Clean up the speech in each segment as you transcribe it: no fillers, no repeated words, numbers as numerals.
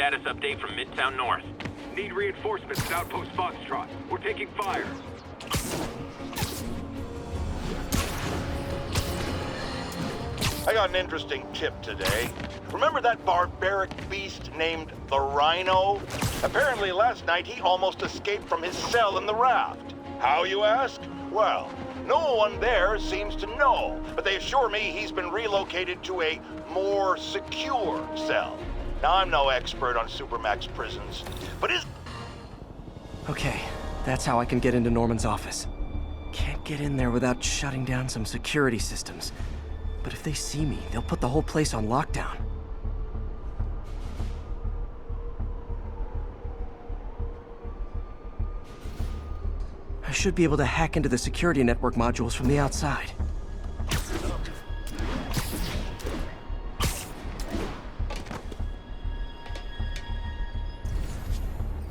Status update from Midtown North. Need reinforcements at Outpost Foxtrot. We're taking fire. I got an interesting tip today. Remember that barbaric beast named the Rhino? Apparently last night he almost escaped from his cell in the raft. How, you ask? Well, no one there seems to know, but they assure me he's been relocated to a more secure cell. Now, I'm no expert on Supermax prisons, but is... Okay, that's how I can get into Norman's office. Can't get in there without shutting down some security systems. But if they see me, they'll put the whole place on lockdown. I should be able to hack into the security network modules from the outside.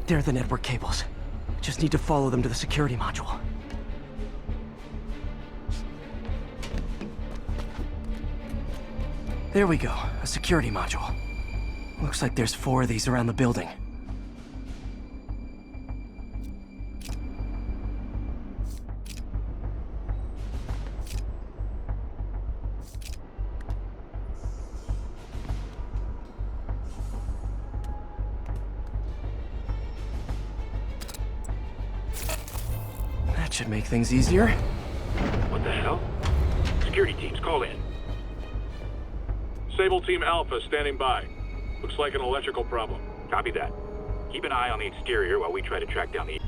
There are the network cables. Just need to follow them to the security module. There we go, a security module. Looks like there's 4 of these around the building. That should make things easier. What the hell? Security teams, call in. Sable Team Alpha standing by. Looks like an electrical problem. Copy that. Keep an eye on the exterior while we try to track down the...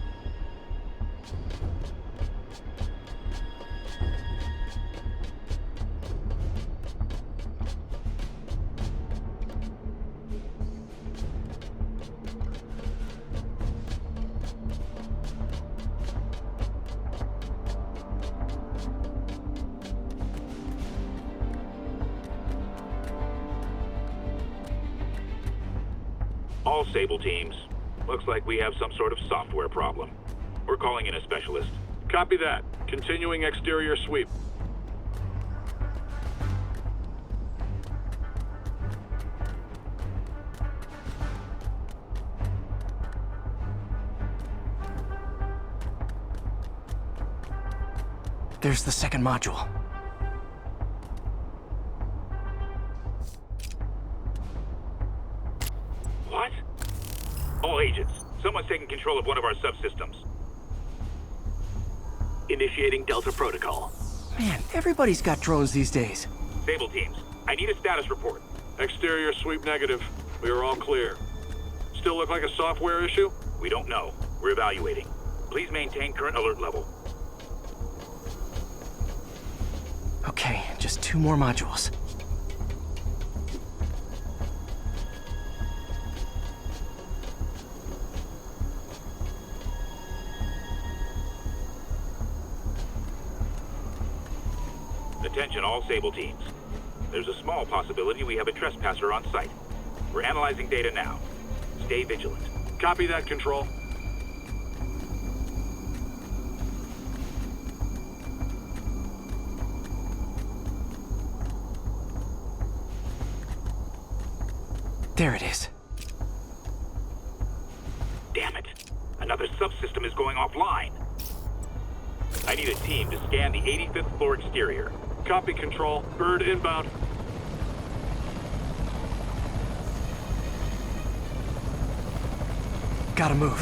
All Sable teams. Looks like we have some sort of software problem. We're calling in a specialist. Copy that. Continuing exterior sweep. There's the second module. What? All agents, someone's taking control of one of our subsystems. Initiating Delta Protocol. Man, everybody's got drones these days. Sable teams, I need a status report. Exterior sweep negative. We are all clear. Still look like a software issue? We don't know. We're evaluating. Please maintain current alert level. Okay, just 2 more modules. Attention all Sable teams. There's a small possibility we have a trespasser on site. We're analyzing data now. Stay vigilant. Copy that, Control. There it is. Damn it. Another subsystem is going offline. I need a team to scan the 85th floor exterior. Copy, Control. Bird inbound. Gotta move.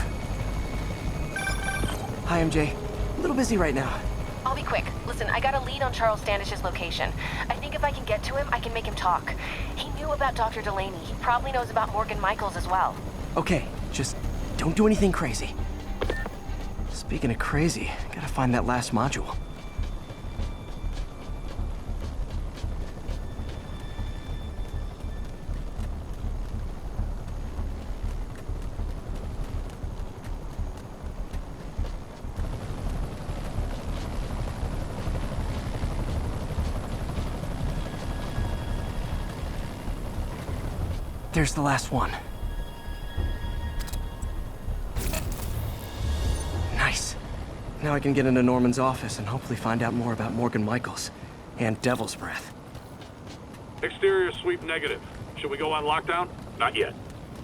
Hi, MJ. A little busy right now. I'll be quick. Listen, I got a lead on Charles Standish's location. I think if I can get to him, I can make him talk. He knew about Dr. Delaney. He probably knows about Morgan Michaels as well. Okay, just don't do anything crazy. Speaking of crazy, gotta find that last module. There's the last one. Nice. Now I can get into Norman's office and hopefully find out more about Morgan Michaels and Devil's Breath. Exterior sweep negative. Should we go on lockdown? Not yet.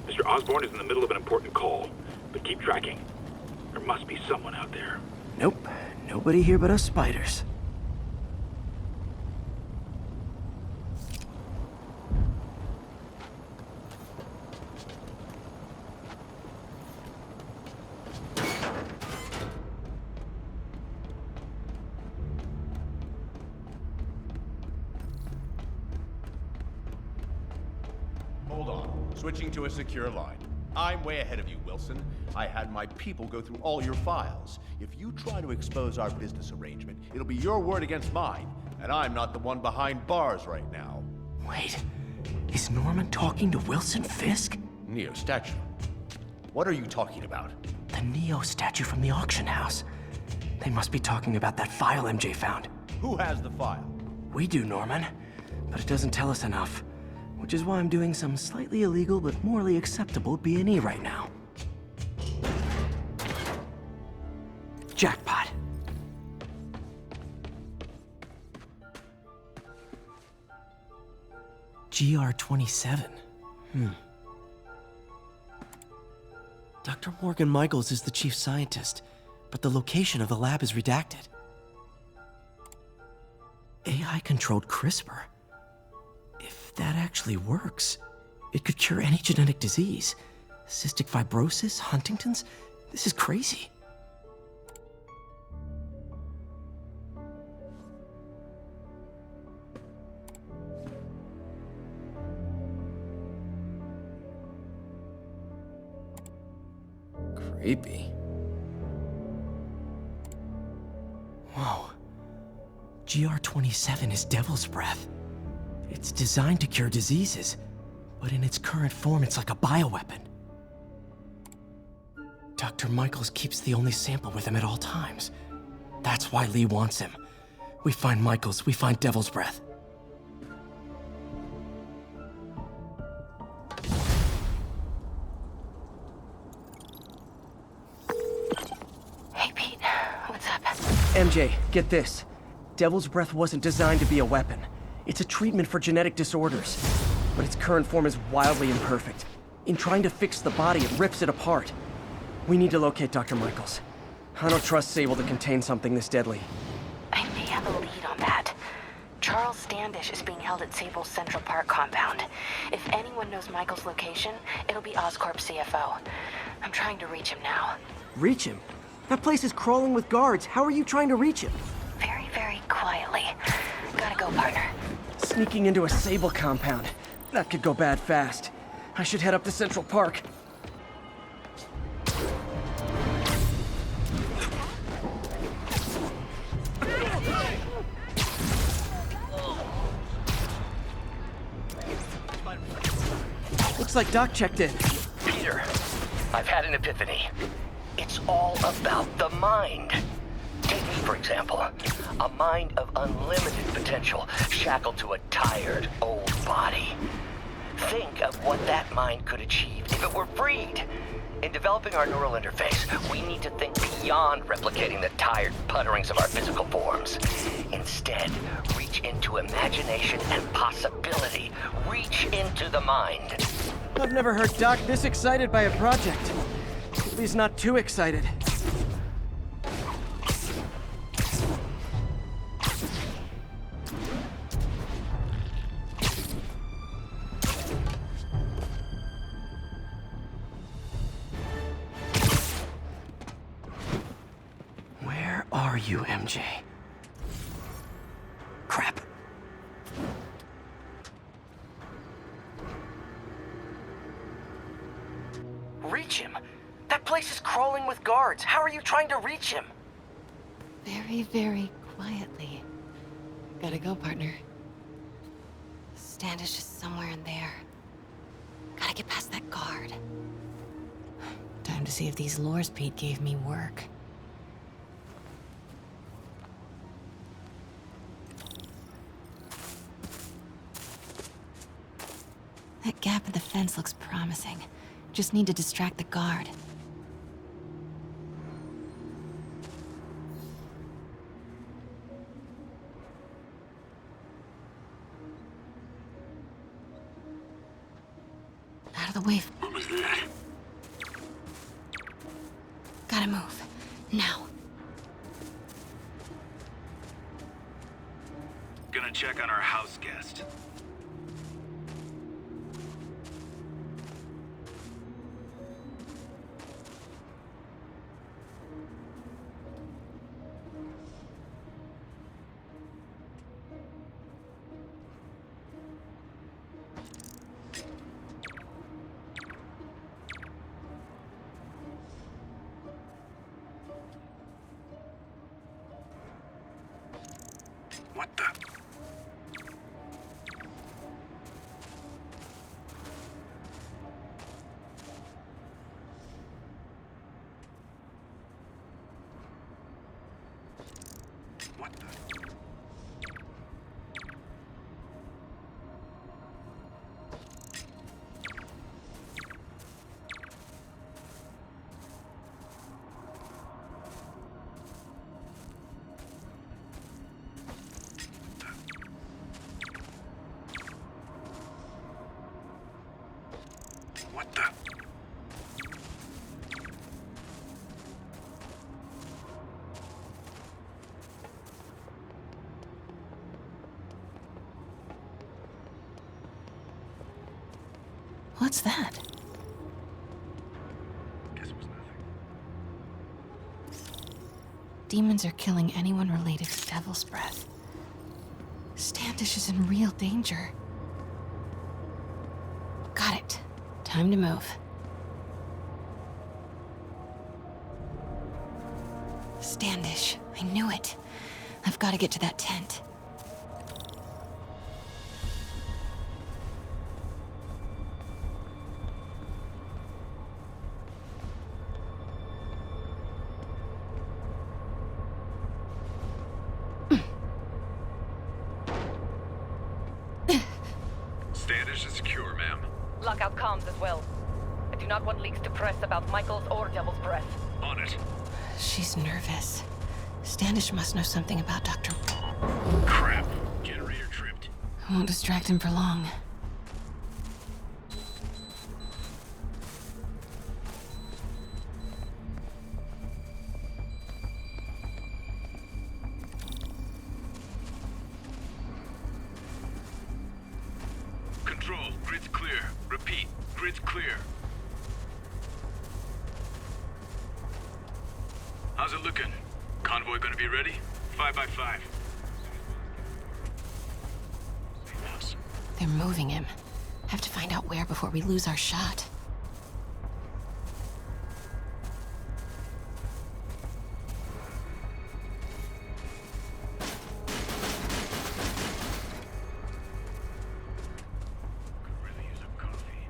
Mr. Osborne is in the middle of an important call, but keep tracking. There must be someone out there. Nope. Nobody here but us spiders. Hold on. Switching to a secure line. I'm way ahead of you, Wilson. I had my people go through all your files. If you try to expose our business arrangement, it'll be your word against mine. And I'm not the one behind bars right now. Wait, is Norman talking to Wilson Fisk? Neo statue. What are you talking about? The Neo statue from the auction house. They must be talking about that file MJ found. Who has the file? We do, Norman. But it doesn't tell us enough. Which is why I'm doing some slightly illegal but morally acceptable B&E right now. Jackpot. GR27. Dr. Morgan Michaels is the chief scientist, but the location of the lab is redacted. AI-controlled CRISPR. If that actually works, it could cure any genetic disease. Cystic fibrosis, Huntington's. This is crazy. Creepy. Whoa. GR27 is Devil's Breath. It's designed to cure diseases, but in its current form, it's like a bioweapon. Dr. Michaels keeps the only sample with him at all times. That's why Lee wants him. We find Michaels, we find Devil's Breath. Hey, Pete. What's up? MJ, get this. Devil's Breath wasn't designed to be a weapon. It's a treatment for genetic disorders. But its current form is wildly imperfect. In trying to fix the body, it rips it apart. We need to locate Dr. Michaels. I don't trust Sable to contain something this deadly. I may have a lead on that. Charles Standish is being held at Sable's Central Park compound. If anyone knows Michael's location, it'll be Oscorp's CFO. I'm trying to reach him now. Reach him? That place is crawling with guards. How are you trying to reach him? Very, very quietly. Gotta go, partner. Sneaking into a Sable compound. That could go bad fast. I should head up to Central Park. Looks like Doc checked in. Peter, I've had an epiphany. It's all about the mind. Take me, for example. A mind of unlimited potential, shackled to a tired, old body. Think of what that mind could achieve if it were freed. In developing our neural interface, we need to think beyond replicating the tired putterings of our physical forms. Instead, reach into imagination and possibility. Reach into the mind. I've never heard Doc this excited by a project. At least not too excited. Where are you, MJ? Crap. Reach him? That place is crawling with guards. How are you trying to reach him? Very, very quietly. Gotta go, partner. Standish is somewhere in there. Gotta get past that guard. Time to see if these lures Pete gave me work. That gap in the fence looks promising. Just need to distract the guard. Out of the way. What was that? Gotta move. Now. Gonna check on our house guest. What the? What the? What the? What's that? Guess it was nothing. Demons are killing anyone related to Devil's Breath. Standish is in real danger. Got it. Time to move. Standish. I knew it. I've got to get to that tent. Standish is secure, ma'am. Lockout comms as well. I do not want leaks to press about Michaels or Devil's Breath. On it. She's nervous. Standish must know something about Dr. Crap. Generator tripped. I won't distract him for long. Control, grid's clear. Repeat, grid's clear. How's it looking? Convoy gonna be ready? 5 by 5. They're moving him. Have to find out where before we lose our shot. Could really use a coffee.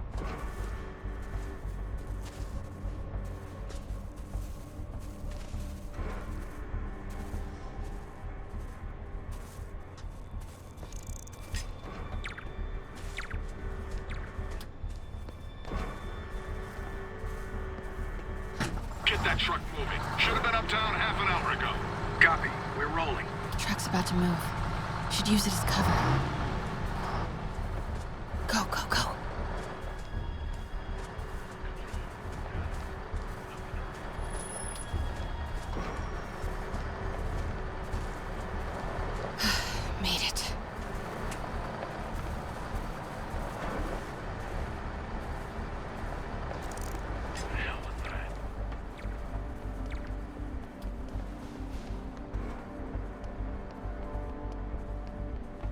Get that truck moving. Should have been uptown half an hour ago. Copy. We're rolling. Truck's about to move. Should use it as cover. Go, go, go. Made it. The hell was that?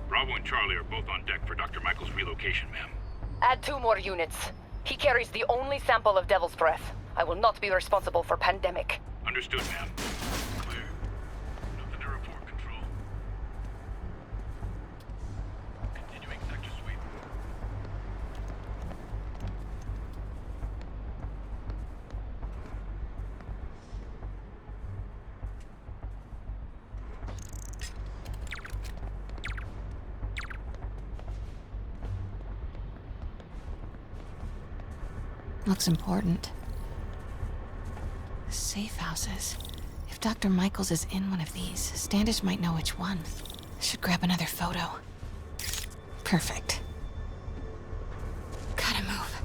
Bravo and Charlie are both on deck for Dr. Michael's relocation, ma'am. Add 2 more units. He carries the only sample of Devil's Breath. I will not be responsible for pandemic. Understood, ma'am. Clear. Nothing to report, Control. Continuing sector sweep. Looks important. Safe houses. If Dr. Michaels is in one of these, Standish might know which one. Should grab another photo. Perfect. Gotta move.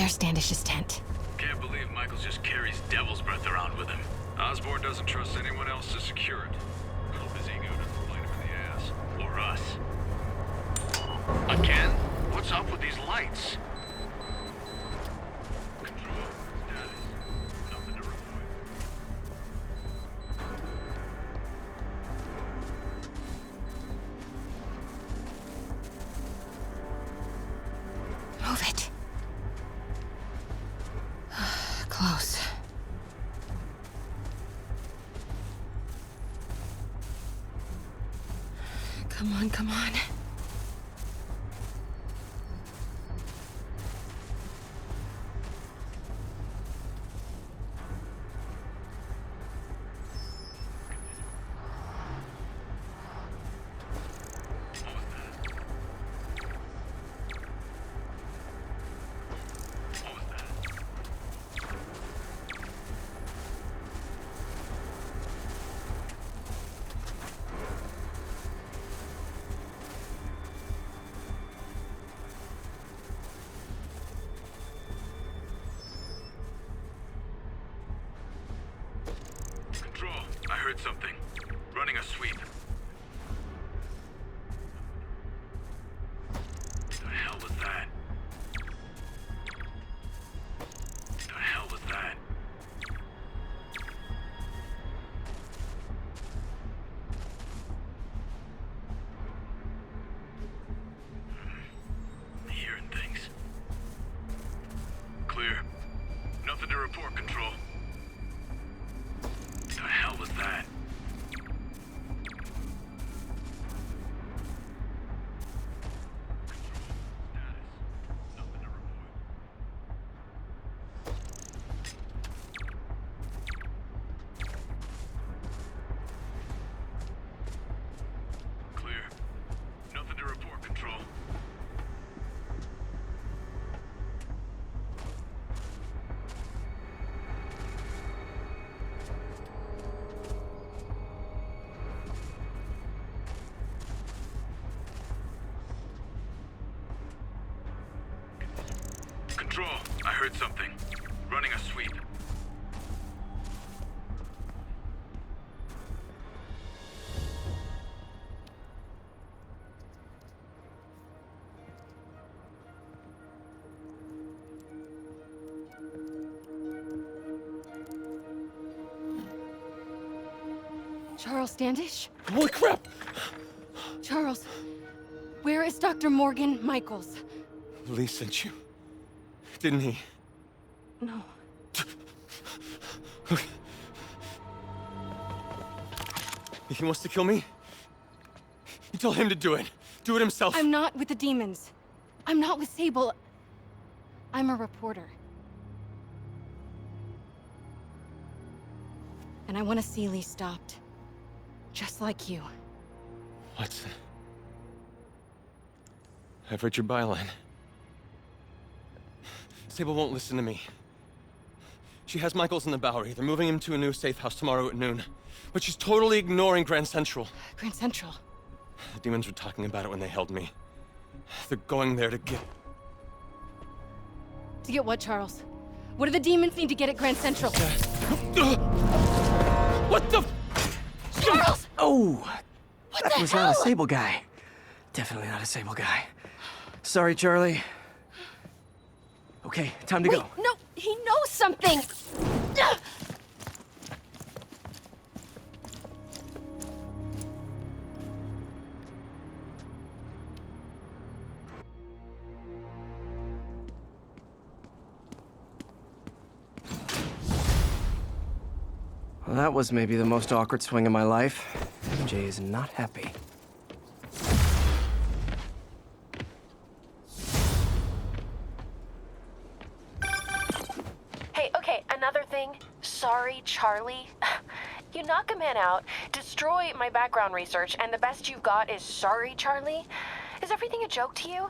There's Standish's tent. Can't believe Michaels just carries devil's breath around with him. Osborn doesn't trust anyone else to secure it. Hope his ego doesn't bite him in the ass. Or us. Again? What's up with these lights? Control. Status. Nothing to report. Move it. Close. Come on, come on. Control, I heard something. Running a sweep. The hell was that? The hell was that? Hearing things. Clear. Nothing to report, Control. The hell was that? Nothing to report. Clear. Nothing to report, Control. Control, I heard something. Running a sweep. Charles Standish? Holy crap! Charles, where is Dr. Morgan Michaels? Lee sent you. Didn't he? No. He wants to kill me? You tell him to do it. Do it himself. I'm not with the demons. I'm not with Sable. I'm a reporter. And I want to see Lee stopped. Just like you. Watson. I've read your byline. Sable won't listen to me. She has Michaels in the Bowery. They're moving him to a new safe house tomorrow at noon. But she's totally ignoring Grand Central. Grand Central? The demons were talking about it when they held me. They're going there to get... To get what, Charles? What do the demons need to get at Grand Central? What the... Charles! Oh! What That the was hell? not a Sable guy. Definitely not a Sable guy. Sorry, Charlie. Okay, time to Wait, go. no, he knows something! Ugh! Well, that was maybe the most awkward swing of my life. MJ is not happy. Hey, okay, another thing. Sorry, Charlie. You knock a man out, destroy my background research, and the best you've got is sorry, Charlie? Is everything a joke to you?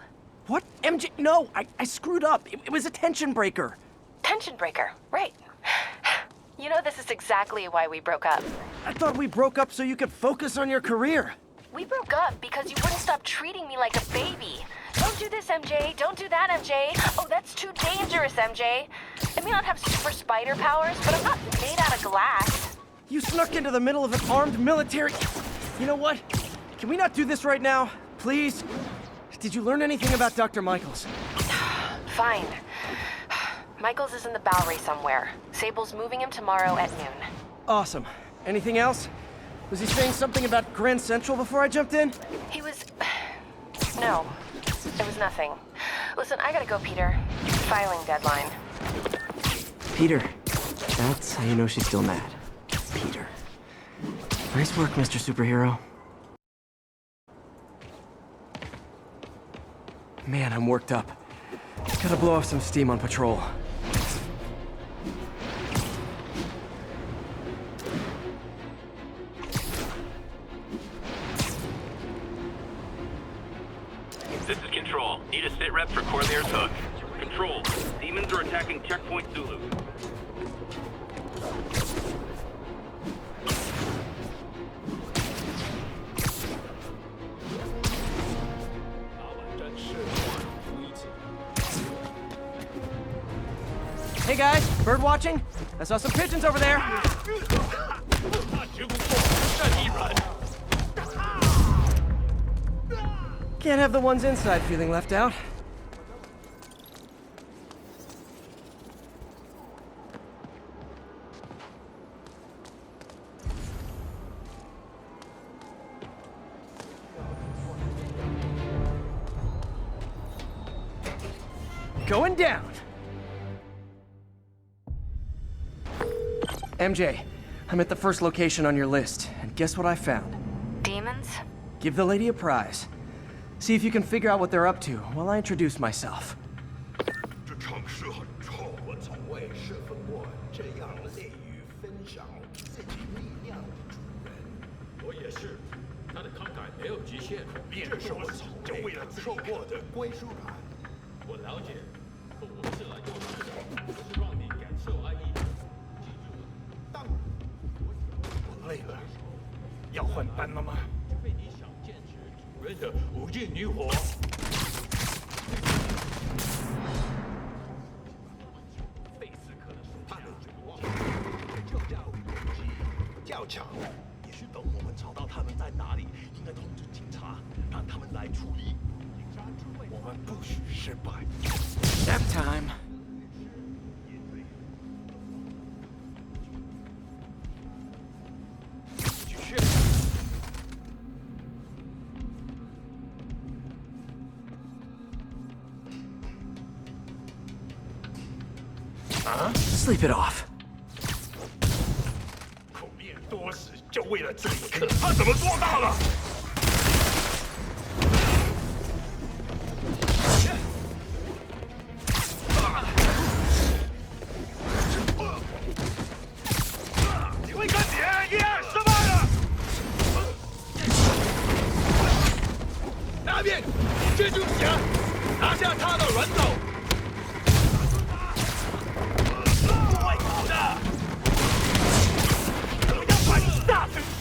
What? MJ? No, I screwed up. It was a tension breaker. Tension breaker, right. You know, this is exactly why we broke up. I thought we broke up so you could focus on your career. We broke up because you wouldn't stop treating me like a baby. Don't Don't do this, MJ. Don't do that, MJ. Oh, that's too dangerous, MJ. I may not have super spider powers, but I'm not made out of glass. You snuck into the middle of an armed military... You know what? Can we not do this right now? Please? Did you learn anything about Dr. Michaels? Fine. Michaels is in the Bowery somewhere. Sable's moving him tomorrow at noon. Awesome. Anything else? Was he saying something about Grand Central before I jumped in? He was... No. It was nothing. Listen, I gotta go, Peter. Filing deadline. Peter. That's how you know she's still mad. Peter. Nice work, Mr. Superhero. Man, I'm worked up. Gotta blow off some steam on patrol. This is Control. Need a sit rep for Corvair's hook. Control. Demons are attacking Checkpoint Zulu. Hey guys, bird watching? I saw some pigeons over there. Can't have the ones inside feeling left out. Going down. MJ, I'm at the first location on your list, and guess what I found? Demons? Give the lady a prize. See if you can figure out what they're up to while I introduce myself. 这城市很臭，我从未侍奉过这样乐于分享自己力量的主人。我也是，他的慷慨没有极限，这是我从未感受过的归属感。我了解，可我不是来做事的，不是让你感受安逸。记住了，当我累了，要换班了吗？除非你想见识主人的无尽怒火。 较强，也许等我们找到他们在哪里，应该通知警察，让他们来处理。我们不许失败。Nap time. Sleep it off. 口面多时，就为了这一刻，他怎么做到了？你会跟别人一样失败的。那边，蜘蛛侠，拿下他的人头。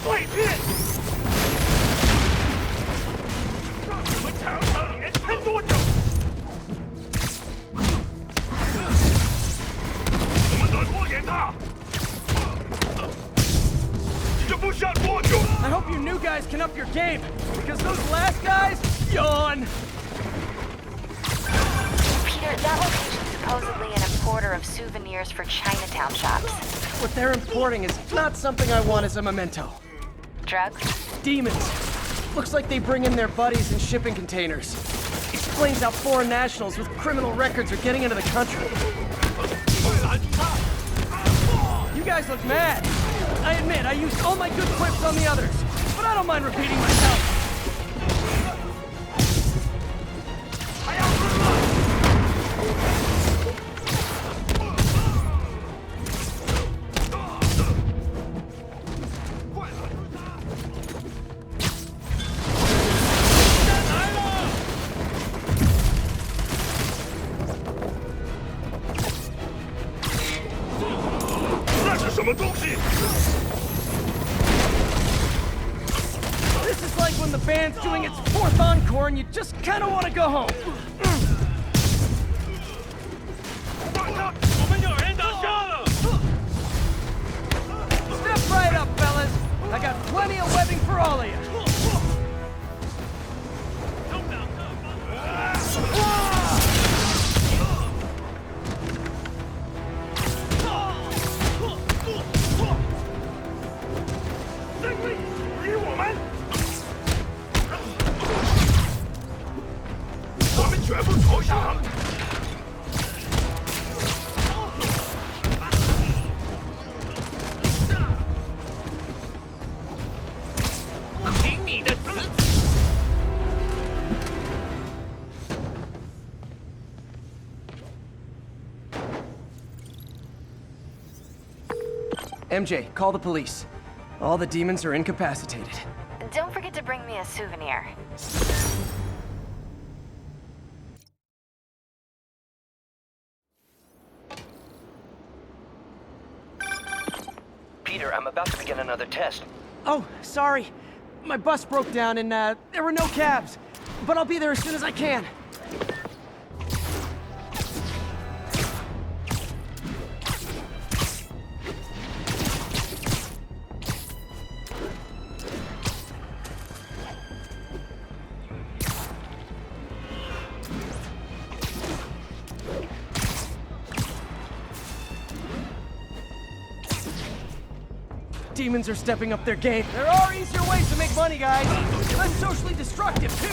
碎片！让你们尝尝你能撑多久！我们得拖延他，你就不需要多久。I hope you new guys can up your game, because those last guys, yawn. Peter, that location's supposedly an importer of souvenirs for Chinatown shops. What they're importing is not something I want as a memento. Drugs? Demons. Looks like they bring in their buddies in shipping containers. Explains how foreign nationals with criminal records are getting into the country. You guys look mad. I admit, I used all my good quips on the others, but I don't mind repeating myself. This is like when the just kinda wanna go home. Step right up, fellas. I got plenty of webbing for all of you. MJ, call the police. All the demons are incapacitated. Don't forget to bring me a souvenir. Peter, I'm about to begin another test. Oh, sorry. My bus broke down and there were no cabs. But I'll be there as soon as I can. Demons are stepping up their game. There are easier ways to make money, guys. Less socially destructive, too.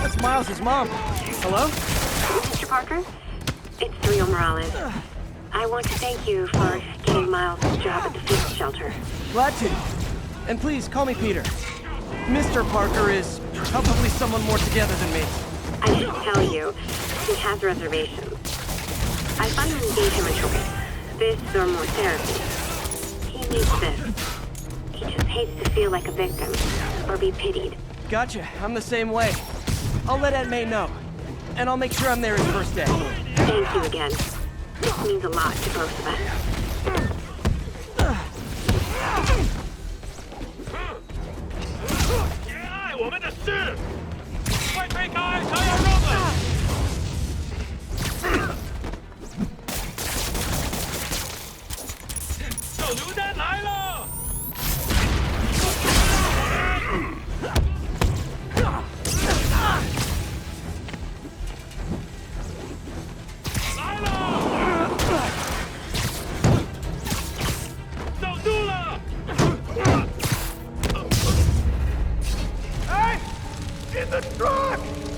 That's Miles' mom. Hello? Mr. Parker? It's Rio Morales. I want to thank you for getting Miles a job at the field shelter. Glad to. And please, call me Peter. Mr. Parker is probably someone more together than me. I should tell you, he has reservations. I finally gave him a choice. This or more therapy. He needs this. He just hates to feel like a victim, or be pitied. Gotcha. I'm the same way. I'll let Aunt May know. And I'll make sure I'm there his first day. Thank you again. This means a lot to both of us.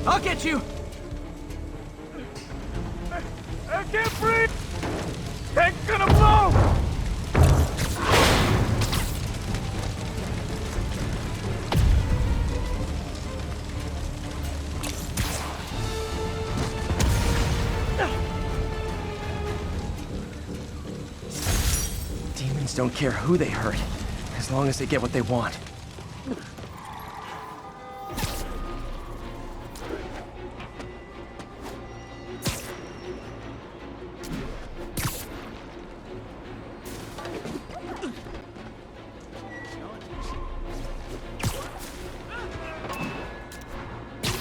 I'll get you! I can't breathe! Tank's gonna blow! Demons don't care who they hurt, as long as they get what they want.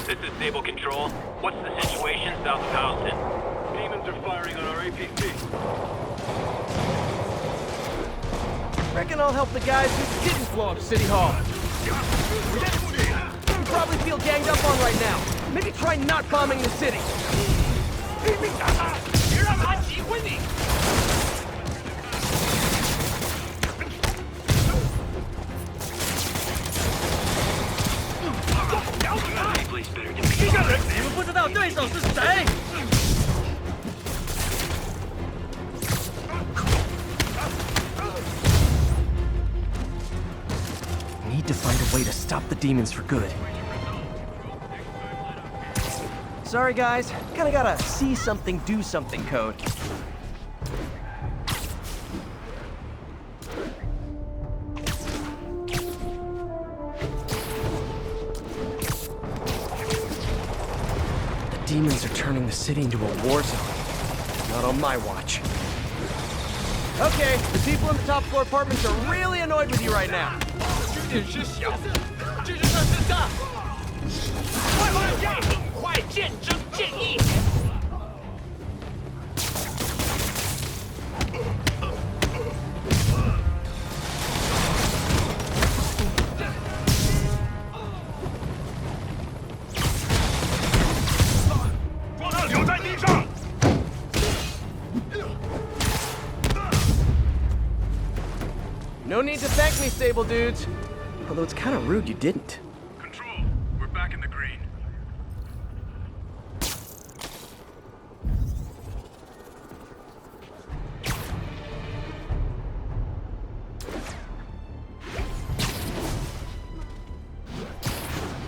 This is Stable Control. What's the situation south of Houston? Demons are firing on our APC. Reckon I'll help the guys who didn't blow up City Hall. You probably feel ganged up on right now. Maybe try not bombing the city. Need to find a way to stop the demons for good. Sorry guys, kinda gotta see something, do something code. demons are turning the city into a war zone. Not on my watch. Okay, the people in the top floor apartments are really annoyed with you right now. 点是小，这就算是大。很快见证正义。装弹手在地上。 No need to thank me, Sable dudes. Although it's kind of rude you didn't. Control, we're back in the green.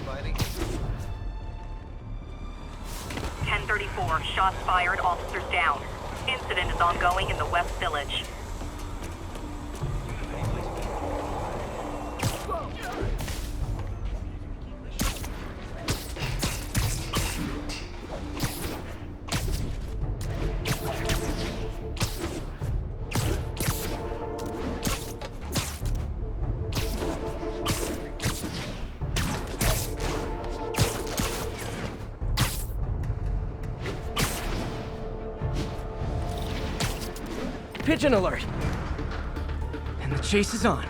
Fighting. 1034, shots fired, officers down. Incident is ongoing in the West Village. Pigeon alert! And the chase is on.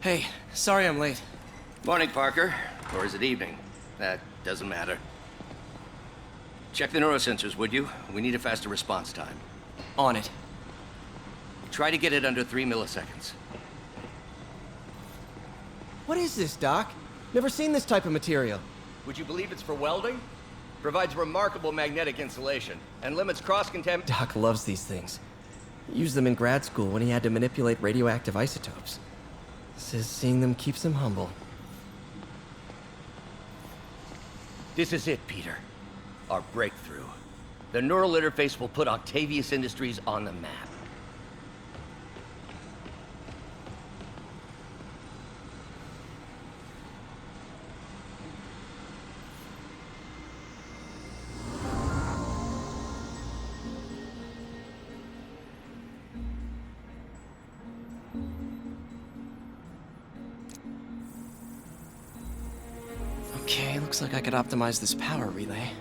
Hey, sorry I'm late. Morning, Parker. Or is it evening? That doesn't matter. Check the neurosensors, would you? We need a faster response time. On it. Try to get it under 3 milliseconds. What is this, Doc? Never seen this type of material. Would you believe it's for welding? Provides remarkable magnetic insulation and limits cross-contamination. Doc loves these things. Used them in grad school when he had to manipulate radioactive isotopes. Says seeing them keeps him humble. This is it, Peter. Our breakthrough. The neural interface will put Octavius Industries on the map. Okay, looks like I could optimize this power relay.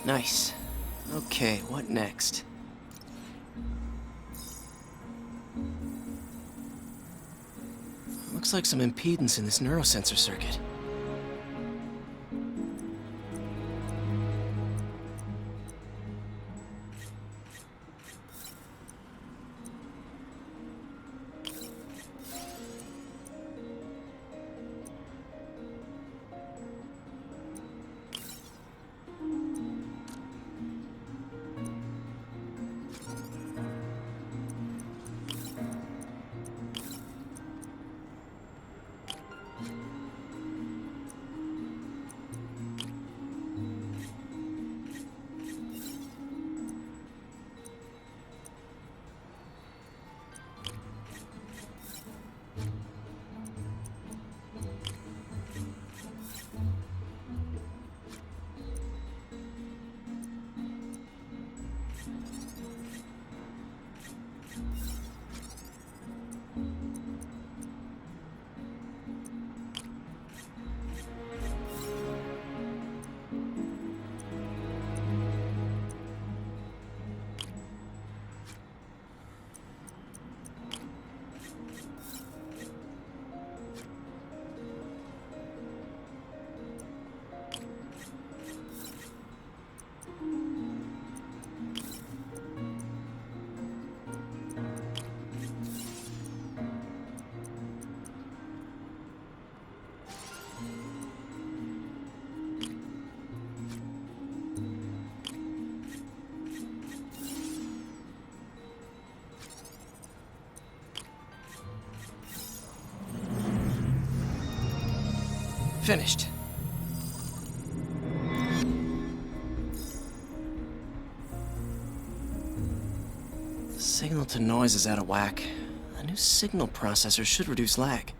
Nice. Okay, what next? Looks like some impedance in this neurosensor circuit. Finished. Signal to noise is out of whack. A new signal processor should reduce lag.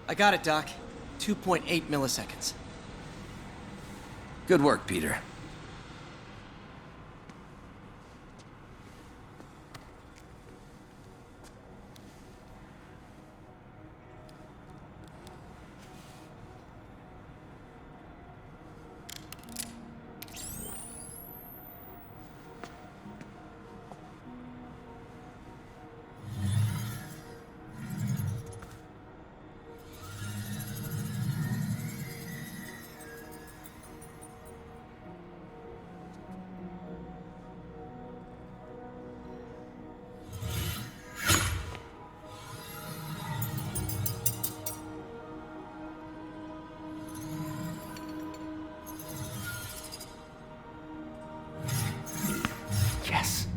I got it, Doc. 2.8 milliseconds. Good work, Peter. Yes.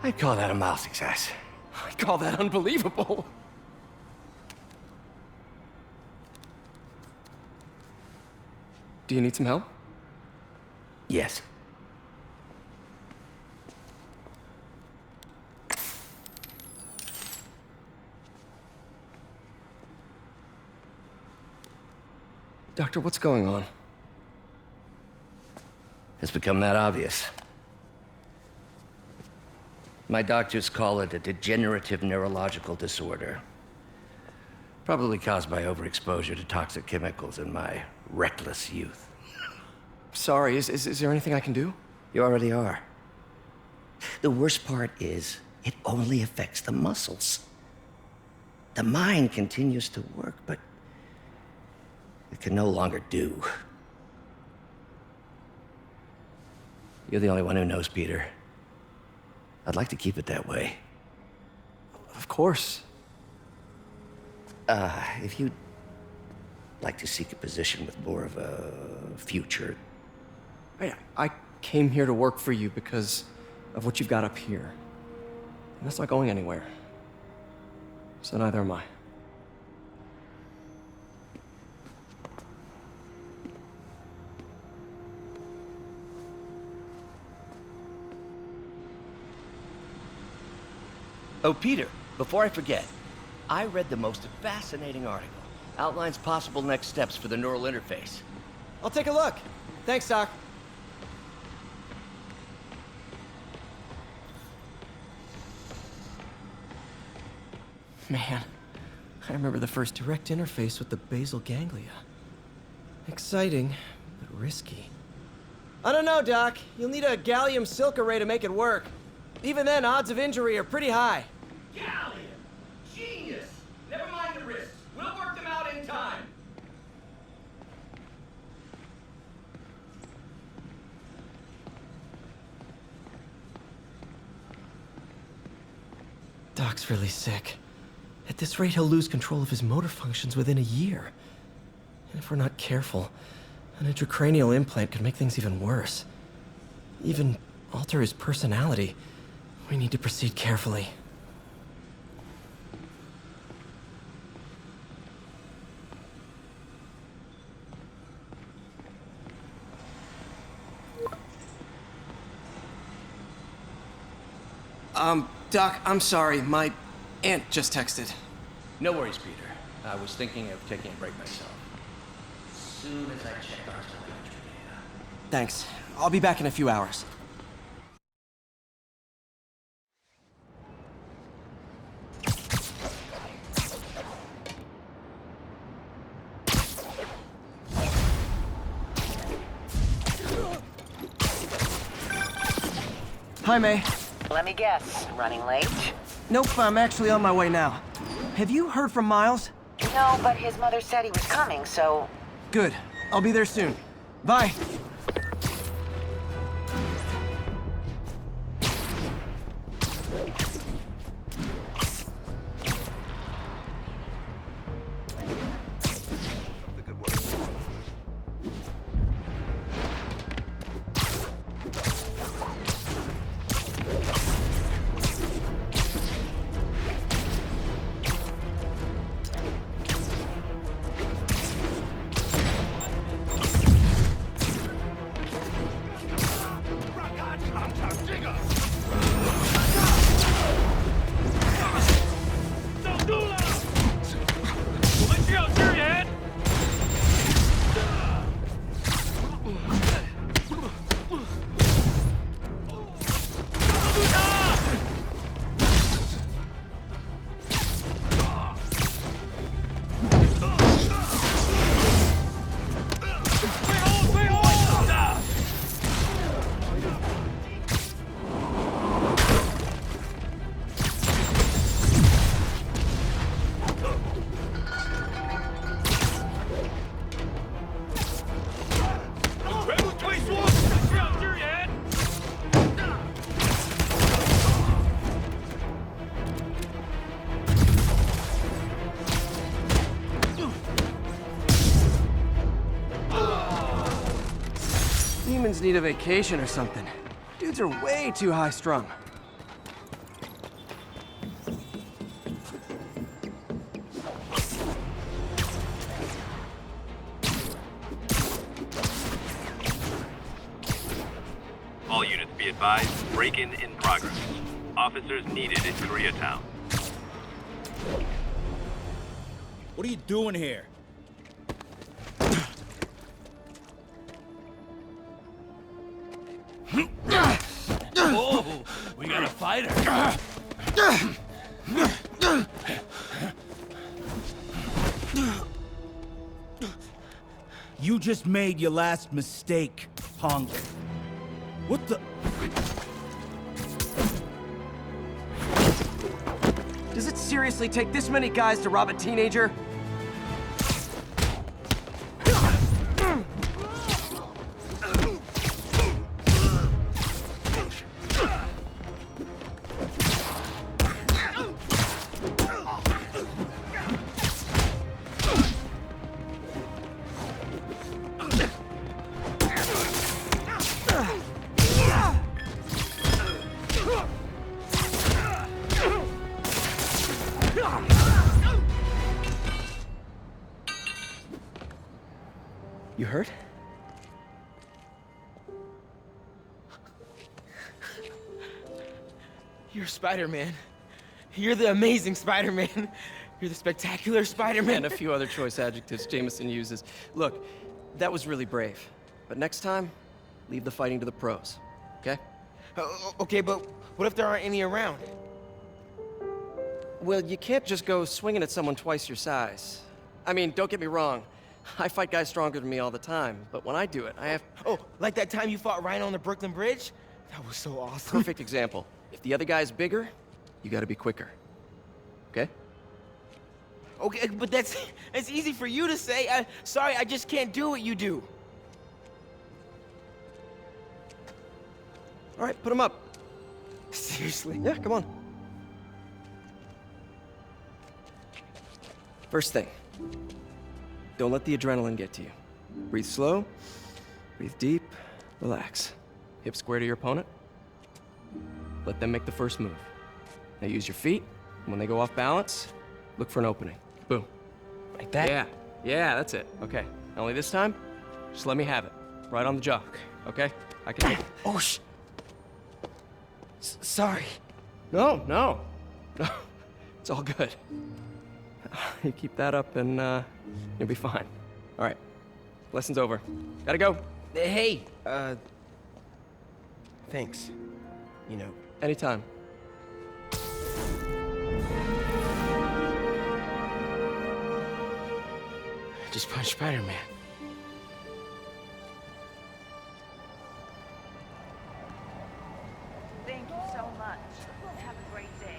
I'd call that a mild success. I call that unbelievable. Do you need some help? Yes. Doctor, what's going on? It's become that obvious. My doctors call it a degenerative neurological disorder. Probably caused by overexposure to toxic chemicals in my reckless youth. Sorry, is there anything I can do? You already are. The worst part is, it only affects the muscles. The mind continues to work, but it can no longer do. You're the only one who knows, Peter. I'd like to keep it that way. Of course. If you'd like to seek a position with more of a future... I came here to work for you because of what you've got up here. And that's not going anywhere. So neither am I. Oh, Peter, before I forget, I read the most fascinating article. Outlines possible next steps for the neural interface. I'll take a look. Thanks, Doc. Man, I remember the first direct interface with the basal ganglia. Exciting, but risky. I don't know, Doc. You'll need a gallium silk array to make it work. Even then, odds of injury are pretty high. Gallium! Genius! Never mind the risks. We'll work them out in time. Doc's really sick. At this rate, he'll lose control of his motor functions within a year. And if we're not careful, an intracranial implant could make things even worse. Even alter his personality. We need to proceed carefully. Doc, I'm sorry. My aunt just texted. No worries, Peter. I was thinking of taking a break myself. As soon as I check our telemetry data. Thanks. I'll be back in a few hours. Hi, May. Let me guess, running late? Nope, I'm actually on my way now. Have you heard from Miles? No, but his mother said he was coming, so... Good. I'll be there soon. Bye. Demons need a vacation or something. Dudes are way too high-strung. All units be advised, break-in in progress. Officers needed in Koreatown. What are you doing here? Oh, we got a fighter. You just made your last mistake, punk. What the? Does it seriously take this many guys to rob a teenager? You hurt? You're Spider-Man. You're the amazing Spider-Man. You're the spectacular Spider-Man. And a few other choice adjectives Jameson uses. Look, that was really brave. But next time, leave the fighting to the pros, okay? Okay, but what if there aren't any around? Well, you can't just go swinging at someone twice your size. I mean, don't get me wrong. I fight guys stronger than me all the time, but when I do it, I have... Oh, like that time you fought Rhino on the Brooklyn Bridge? That was so awesome. Perfect example. If the other guy's bigger, you gotta be quicker. Okay? Okay, but that's easy for you to say. Sorry, I just can't do what you do. All right, put him up. Seriously? Yeah, come on. First thing, don't let the adrenaline get to you. Breathe slow, breathe deep, relax. Hip square to your opponent. Let them make the first move. Now use your feet, and when they go off balance, look for an opening. Boom. Like that? Yeah, that's it. Okay, only this time, just let me have it. Right on the jaw, okay? I can... Oh, sorry. No. It's all good. You keep that up and you'll be fine. All right, lesson's over. Gotta go. Hey, thanks. You know. Anytime. Just punch Spider-Man. Thank you so much. Have a great day.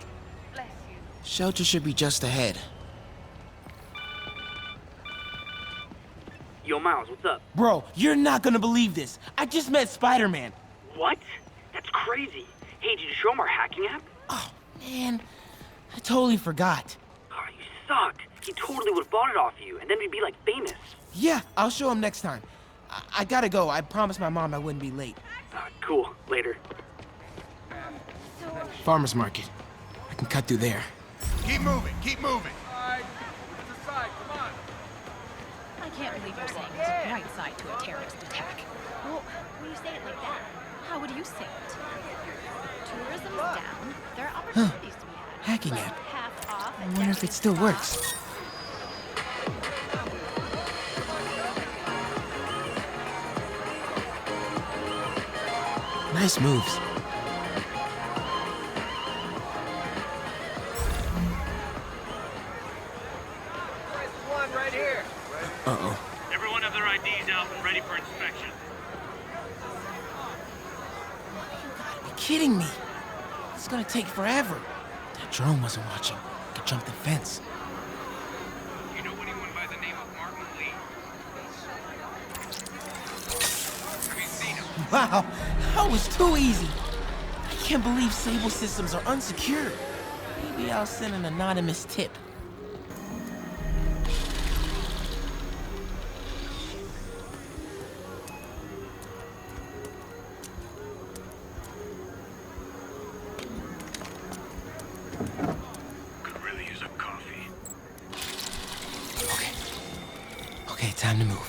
Bless you. Shelter should be just ahead. Yo, Miles, what's up? Bro, you're not gonna believe this. I just met Spider-Man. What? That's crazy. Hey, did you show him our hacking app? Oh, man. I totally forgot. Oh, you suck. He totally would have bought it off you, and then we'd be, like, famous. Yeah, I'll show him next time. I gotta go. I promised my mom I wouldn't be late. Cool. Later. Farmer's market. I can cut through there. Keep moving, keep moving. I can't believe you're saying it's a bright side to a terrorist attack. Well, when you say it like that, how would you say it? Tourism's down. There are opportunities to be had. Hacking app. Half off I wonder if it still works. Nice moves. Uh-oh. Everyone have their IDs out and ready for inspection. You're kidding me. It's gonna take forever. That drone wasn't watching. Could jump the fence. You know anyone by the name of Martin Lee? Have you seen him? Wow, that was too easy. I can't believe Sable systems are unsecured. Maybe I'll send an anonymous tip. Could really use a coffee. Okay, time to move.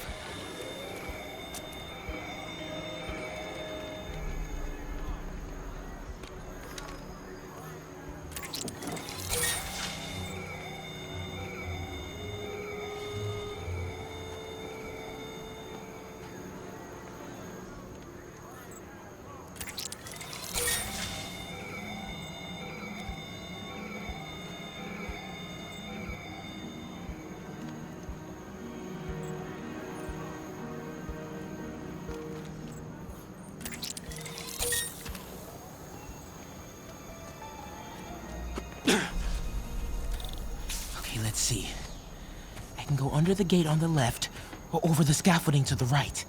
Okay, let's see. I can go under the gate on the left, or over the scaffolding to the right.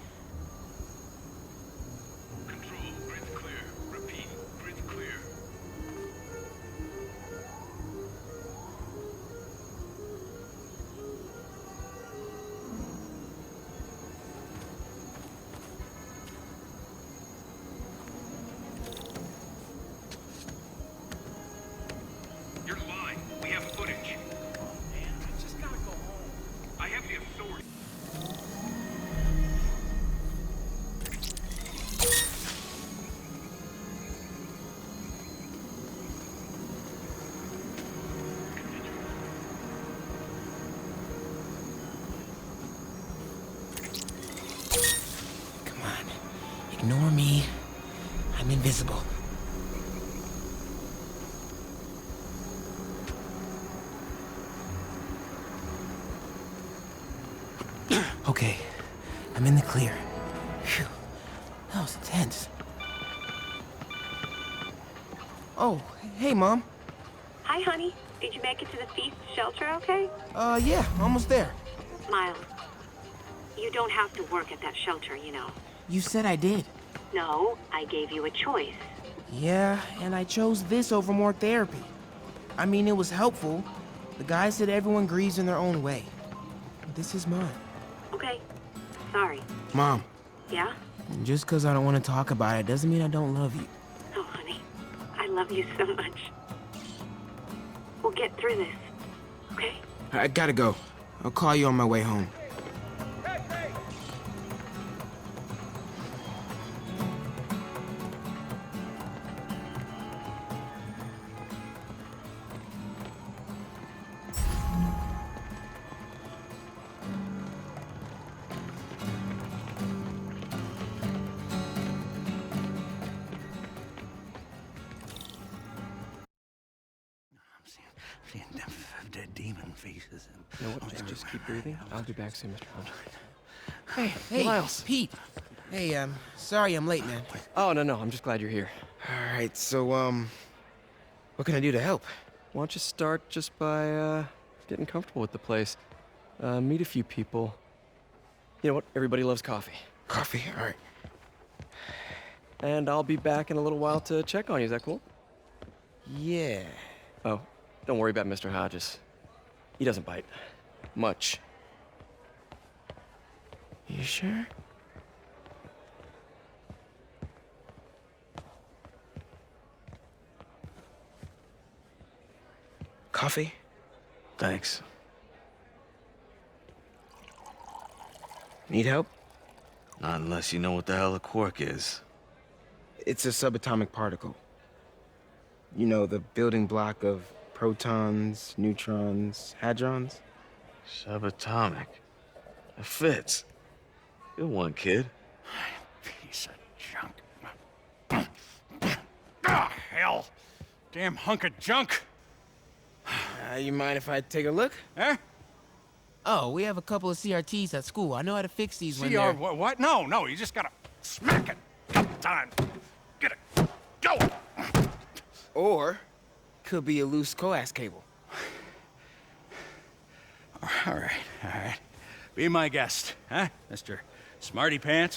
Control, grid clear. Repeat, grid clear. You're lying. We have footage. Man, I just gotta go home. I have the authority. Ignore me. I'm invisible. Okay, I'm in the clear. Phew, that was intense. Oh, hey, Mom. Hi, honey. Did you make it to the feast shelter okay? Yeah, almost there. Miles, you don't have to work at that shelter, you know. You said I did. No, I gave you a choice. Yeah, and I chose this over more therapy. I mean, it was helpful. The guy said everyone grieves in their own way. This is mine. Okay. Sorry. Mom, Yeah? just because I don't want to talk about it doesn't mean I don't love you. Oh, honey. I love you so much. We'll get through this. Okay? I gotta go. I'll call you on my way home. Seeing dead demon faces. You know what? Just keep breathing. I'll be back soon, Mr. Hunt. Hey, Miles. Pete. Hey, sorry I'm late, man. Oh, no, I'm just glad you're here. All right, so, what can I do to help? Why don't you start just by, getting comfortable with the place? Meet a few people. You know what? Everybody loves coffee. Coffee? All right. And I'll be back in a little while to check on you. Is that cool? Yeah. Oh, don't worry about Mr. Hodges. He doesn't bite. Much. You sure? Coffee? Thanks. Need help? Not unless you know what the hell a quark is. It's a subatomic particle. You know, the building block of protons, neutrons, hadrons? Subatomic. It fits. Good one, kid. Piece of junk. Ah, hell. Damn hunk of junk. You mind if I take a look? Eh? Oh, we have a couple of CRTs at school. I know how to fix these when CR they're... what? No, you just gotta smack it a couple times. Get it. Go! Or, could be a loose coax cable. All right. Be my guest, huh, Mr. Smarty Pants?